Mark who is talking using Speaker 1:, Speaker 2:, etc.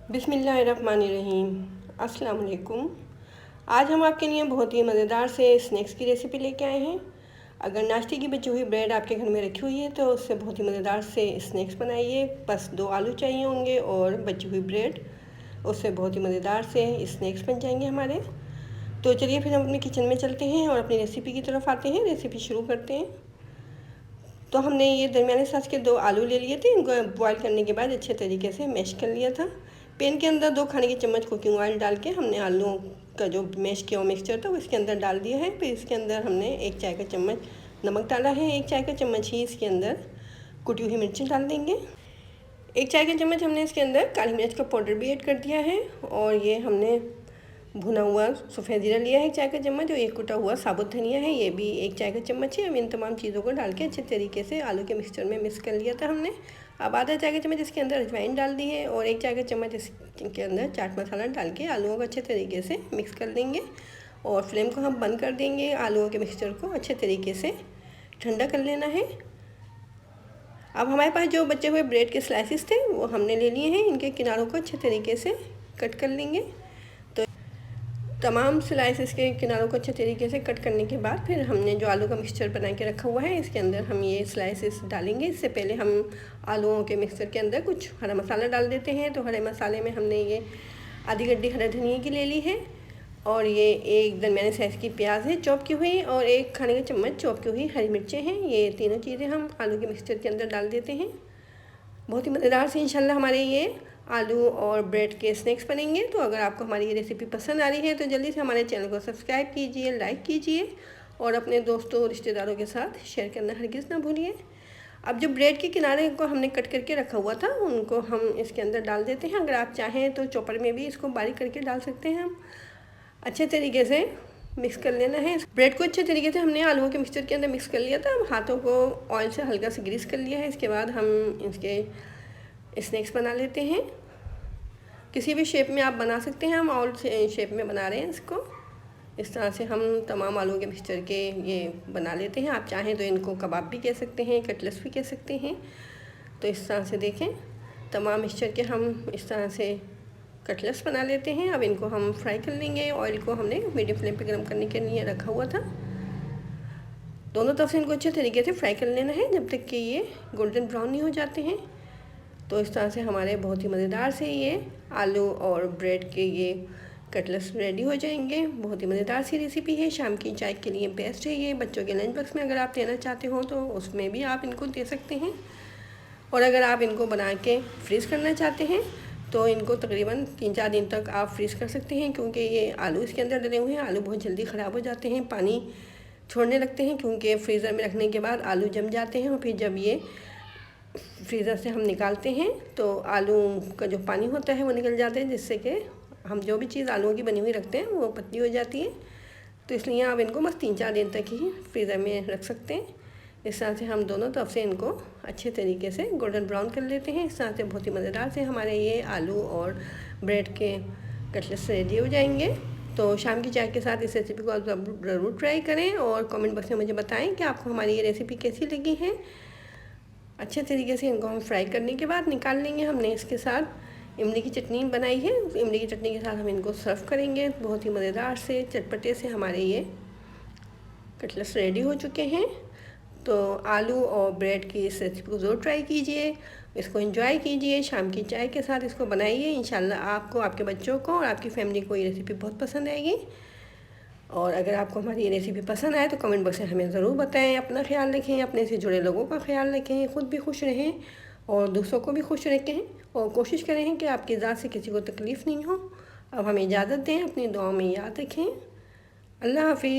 Speaker 1: बिस्मिल्लाहिर्रहमानिर्रहीम। अस्सलाम वालेकुम। आज हम आपके लिए बहुत ही मज़ेदार से स्नैक्स की रेसिपी लेके आए हैं। अगर नाश्ते की बची हुई ब्रेड आपके घर में रखी हुई है तो उससे बहुत ही मज़ेदार से स्नैक्स बनाइए। बस 2 आलू चाहिए होंगे और बची हुई ब्रेड, उससे बहुत ही मज़ेदार से स्नैक्स बन जाएंगे हमारे। तो चलिए फिर हम अपने किचन में चलते हैं और अपनी रेसिपी की तरफ आते हैं। रेसिपी शुरू करते हैं। तो हमने ये दरमियाने साइज़ के 2 आलू ले लिए थे। इनको बॉईल करने के बाद अच्छे तरीके से मैश कर लिया था। पैन के अंदर 2 खाने के चम्मच कुकिंग ऑयल डाल के हमने आलूओं का जो मैश किया हुआ मिक्सचर था वो इसके अंदर डाल दिया है। फिर इसके अंदर हमने 1 चाय का चम्मच नमक डाला है। 1 चाय का चम्मच ही इसके अंदर कुटी हुई मिर्ची डाल देंगे। 1 चाय का चम्मच हमने इसके अंदर काली मिर्च का पाउडर भी ऐड कर दिया है। और ये हमने भुना हुआ सफ़ेद जीरा लिया है 1 चाय का चम्मच, और 1 कुटा हुआ साबुत धनिया है, ये भी 1 चाय का चम्मच है। अब इन तमाम चीज़ों को डाल के अच्छे तरीके से आलू के मिक्सचर में मिक्स कर लिया था हमने। अब आधा चाय का चम्मच इसके अंदर अजवाइन डाल दी है और 1 चाय का चम्मच इसके अंदर चाट मसाला डाल के आलूओं को अच्छे तरीके से मिक्स कर देंगे। और फ्लेम को हम बंद कर देंगे। आलूओं के मिक्सचर को अच्छे तरीके से ठंडा कर लेना है। अब हमारे पास जो बचे हुए ब्रेड के स्लाइसिस थे वो हमने ले लिए हैं। इनके किनारों को अच्छे तरीके से कट कर लेंगे। तमाम स्लाइसेस के किनारों को अच्छे तरीके से कट करने के बाद फिर हमने जो आलू का मिक्सचर बना के रखा हुआ है इसके अंदर हम ये स्लाइसेस डालेंगे। इससे पहले हम आलूओं के मिक्सचर के अंदर कुछ हरा मसाला डाल देते हैं। तो हरे मसाले में हमने ये आधी गड्डी हरा धनिया की ले ली है, और ये 1 दरमियाने साइज़ की प्याज है चॉप की हुई, और 1 खाने का चम्मच चॉप की हुई हरी मिर्चें हैं। ये तीनों चीज़ें हम आलू के मिक्सचर के अंदर डाल देते हैं। बहुत ही मज़ेदार से इंशाल्लाह हमारे ये आलू और ब्रेड के स्नैक्स बनेंगे। तो अगर आपको हमारी ये रेसिपी पसंद आ रही है तो जल्दी से हमारे चैनल को सब्सक्राइब कीजिए, लाइक कीजिए और अपने दोस्तों रिश्तेदारों के साथ शेयर करना हरगिज़ ना भूलिए। अब जो ब्रेड के किनारे को हमने कट करके रखा हुआ था उनको हम इसके अंदर डाल देते हैं। अगर आप चाहें तो चॉपर में भी इसको बारीक करके डाल सकते हैं। हम अच्छे तरीके से मिक्स कर लेना है। ब्रेड को अच्छे तरीके से हमने आलूओं के मिक्सचर के अंदर मिक्स कर लिया था। अब हाथों को ऑयल से हल्का से ग्रीस कर लिया है। इसके बाद हम इसके स्नैक्स बना लेते हैं। किसी भी शेप में आप बना सकते हैं। हम ऑल शेप में बना रहे हैं इसको। इस तरह से हम तमाम आलू के मिक्सचर के ये बना लेते हैं। आप चाहें तो इनको कबाब भी कह सकते हैं, कटलेट्स भी कह सकते हैं। तो इस तरह से देखें तमाम मिक्सचर के हम इस तरह से कटलेट्स बना लेते हैं। अब इनको हम फ्राई कर लेंगे। ऑयल को हमने मीडियम फ्लेम पे गर्म करने के लिए रखा हुआ था। दोनों तरफ से इनको अच्छे तरीके से फ्राई कर लेना है जब तक कि ये गोल्डन ब्राउन नहीं हो जाते हैं। तो इस तरह से हमारे बहुत ही मज़ेदार से ये आलू और ब्रेड के ये कटलेट्स रेडी हो जाएंगे। बहुत ही मज़ेदार सी रेसिपी है। शाम की चाय के लिए बेस्ट है ये। बच्चों के लंच बॉक्स में अगर आप देना चाहते हो तो उसमें भी आप इनको दे सकते हैं। और अगर आप इनको बना के फ्रीज़ करना चाहते हैं तो इनको तकरीबन 3-4 दिन तक आप फ्रीज़ कर सकते हैं, क्योंकि ये आलू इसके अंदर डले हुए हैं। आलू बहुत जल्दी ख़राब हो जाते हैं, पानी छोड़ने लगते हैं, क्योंकि फ्रीज़र में रखने के बाद आलू जम जाते हैं। और फिर जब ये फ्रीज़र से हम निकालते हैं तो आलू का जो पानी होता है वो निकल जाता है, जिससे कि हम जो भी चीज़ आलूओं की बनी हुई रखते हैं वो पतली हो जाती है। तो इसलिए आप इनको बस 3-4 दिन तक ही फ्रीज़र में रख सकते हैं। इस तरह से हम दोनों तरफ से इनको अच्छे तरीके से गोल्डन ब्राउन कर लेते हैं। इस तरह से बहुत ही मज़ेदार से हमारे ये आलू और ब्रेड के कटलेट्स रेडी हो जाएंगे। तो शाम की चाय के साथ इस रेसिपी को आप ज़रूर ट्राई करें और कमेंट बॉक्स में मुझे बताएं कि आपको हमारी ये रेसिपी कैसी लगी है। अच्छे तरीके से इनको हम फ्राई करने के बाद निकाल लेंगे। हमने इसके साथ इमली की चटनी बनाई है। इमली की चटनी के साथ हम इनको सर्व करेंगे। बहुत ही मज़ेदार से चटपटे से हमारे ये कटलेट्स रेडी हो चुके हैं। तो आलू और ब्रेड की इस रेसिपी को ज़रूर ट्राई कीजिए, इसको एंजॉय कीजिए। शाम की चाय के साथ इसको बनाइए। इंशाल्लाह आपको, आपके बच्चों को और आपकी फैमिली को ये रेसिपी बहुत पसंद आएगी। और अगर आपको हमारी ये रेसिपी पसंद आए तो कमेंट बॉक्स में हमें ज़रूर बताएं। अपना ख्याल रखें, अपने से जुड़े लोगों का ख्याल रखें, ख़ुद भी खुश रहें और दूसरों को भी खुश रखें। और कोशिश करें कि आपकी ज़ात से किसी को तकलीफ़ नहीं हो। अब हमें इजाज़त दें, अपनी दुआ में याद रखें। अल्लाह हाफ़िज़।